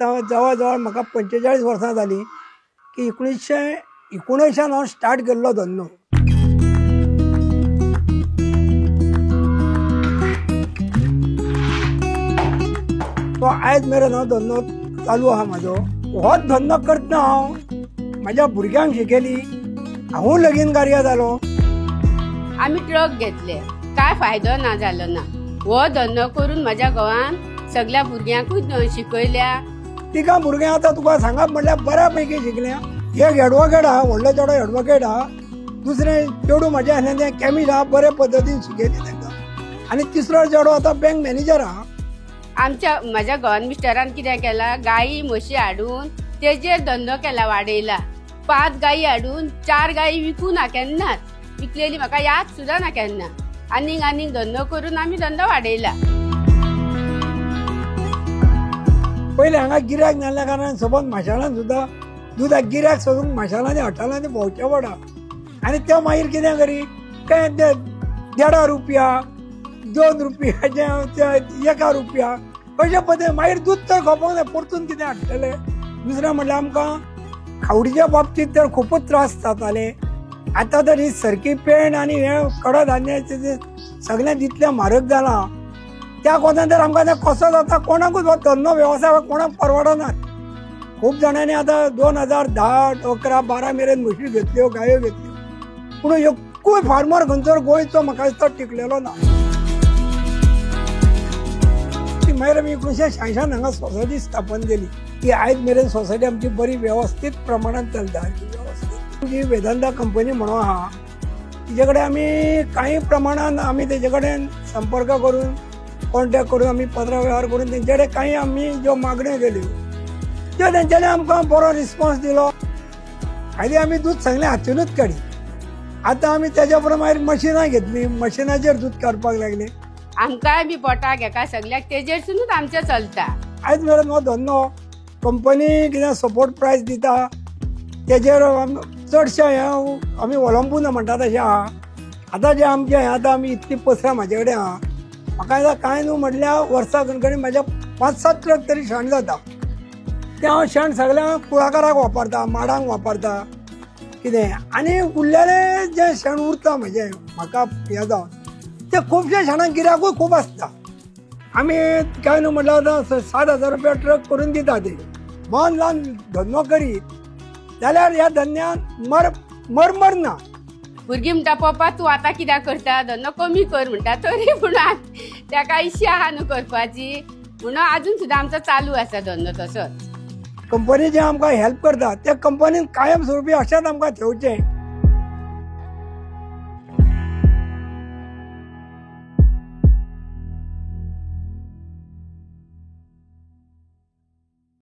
आतां जवळ जवळ म्हाका 45 वर्सां जालीं की 1919 हांव स्टार्ट केल्लो धंदो. तो आयज मेरेन हो धंदो चालू आहा म्हाजो. हो धंदो करतना हांव म्हाज्या भुरग्यांक शिकयली, हांवूय लगीन कार्य जालो. आमी ट्रक घेतले, काय फायदो ना जालो ना. हो धंदो करून म्हाज्या घोवान सगळ्या भुरग्यांकूय शिकयल्या. तिका भुरग्यां आतां तुका सांगप म्हणल्यार बऱ्यापैकी शिकल्या. एक एडवोकेट आहा, व्हडलो चेडो एडवोकेट आहा. दुसरें चेडू म्हाज्या आसलें कॅमिस्ट आहा, बरे पद्दतीन शिकयली तांकां. आनी तिसरो चेडो आतां बँक मॅनेजर आहा. म्हाज्या घोवान मिस्टरान कितें केला, गायी म्हशी हाडून तेजेर धंदो केला, वाडयला. 5 गायी हाडून 4 गायी विकूं ना केन्नाच. विकलेली म्हाका याद सुद्दां ना केन्ना. आनीक धंदो करून आमी धंदो वाडयला. पयलीं हांगा गिरायक नासल्या कारणान सपोज माशेलान सुद्दां दुधाक गिरायक सोदूंक माशेलांनी हॉटेलांनी भोंवचें पडा. आनी ते मागीर कितें करी, काय ते 1.5 रुपया 2 रुपयाचे 1 रुपया अशे पद्दतीन मागीर दूध तर खोपोंक जाय, परतून कितें हाडटले. दुसरें म्हणल्यार आमकां खावडीच्या बाबतींत तर खूबच त्रास जाताले. आतां तर ही सरकी पेंड आनी हे कडधान्याचे सगळें जितलें म्हारग जालां, त्या कोणाक तर आमकां तें कसो जाता. कोणाकूच हो धंदो वेवसाय कोणाक परवडनात. खूब जाणांनी आतां 2010, 11, 12 मेरेन म्हशी घेतल्यो, गायो घेतल्यो. पूण एकूय फार्मर खंयसर गोंयचो म्हाका दिसता टिकलेलो ना. मागीर आमी 1966 हांगा सोसायटी स्थापन केली. ती आयज मेरेन सोसायटी आमची बरी वेवस्थीत प्रमाणात चलता. जी वेदांता कंपनी म्हणून आहा, तिचे कडेन आमी काही प्रमाणात आमी तेजे कडेन संपर्क करून कॉन्टॅक्ट करून आमी पत्र वेव्हार करून तेंचे कडेन काही आमी ज्यो मागण्यो केल्यो त्यो तेंच्यांनी आमकां बरो रिस्पॉन्स दिलो. आनी आमी दूध सगळें हातीनूच काडी. आतां आमी तेज्या बरोबर मागीर मशिनां घेतली, मशिनाचेर दूध काडपाक लागले. आमकांय बी पोटाक हेका सगळ्याक तेजेरसूनच आमचें चलता. आयज मेरेन हो धंदो कंपनी कितें सपोर्ट प्रायस दिता तेजेर चडशें हें आमी अवलंबून म्हणटा तशें आहा. आतां जें आमचें हें आतां आमी इतली पसरा म्हाजे कडेन आहा. म्हाका आतां कांय न्हू म्हटल्यार वर्साक कणकणी म्हाज्या 5-7 ट्रक तरी शेण जाता. तें हांव शेण सगळ्या कुळागराक वापरता, माडांक वापरता कितें. आनी उरलेलें जें शेण उरता म्हाजें म्हाका हें जावन ते खुबशे शेणाक गिरायकूय खूब आसता. आमी कांय न्हू म्हटल्यार आतां 7,000 रुपया ट्रक करून दिता. ते मन लावन धंदो करीत जाल्यार ह्या धंद्यान मर ना. भुरगीं म्हणटा पप्पा तूं आतां कित्याक करता, धंदो कमी कर म्हणटा. तरी पूण ताका इच्छा आहा न्हू करपाची, म्हणून आजून सुद्दां आमचो चालू आसा धंदो तसोच. कंपनी जे आमकां हेल्प करता त्या कंपनीन कायम स्वरुपी अशेंच आमकां ठेवचें.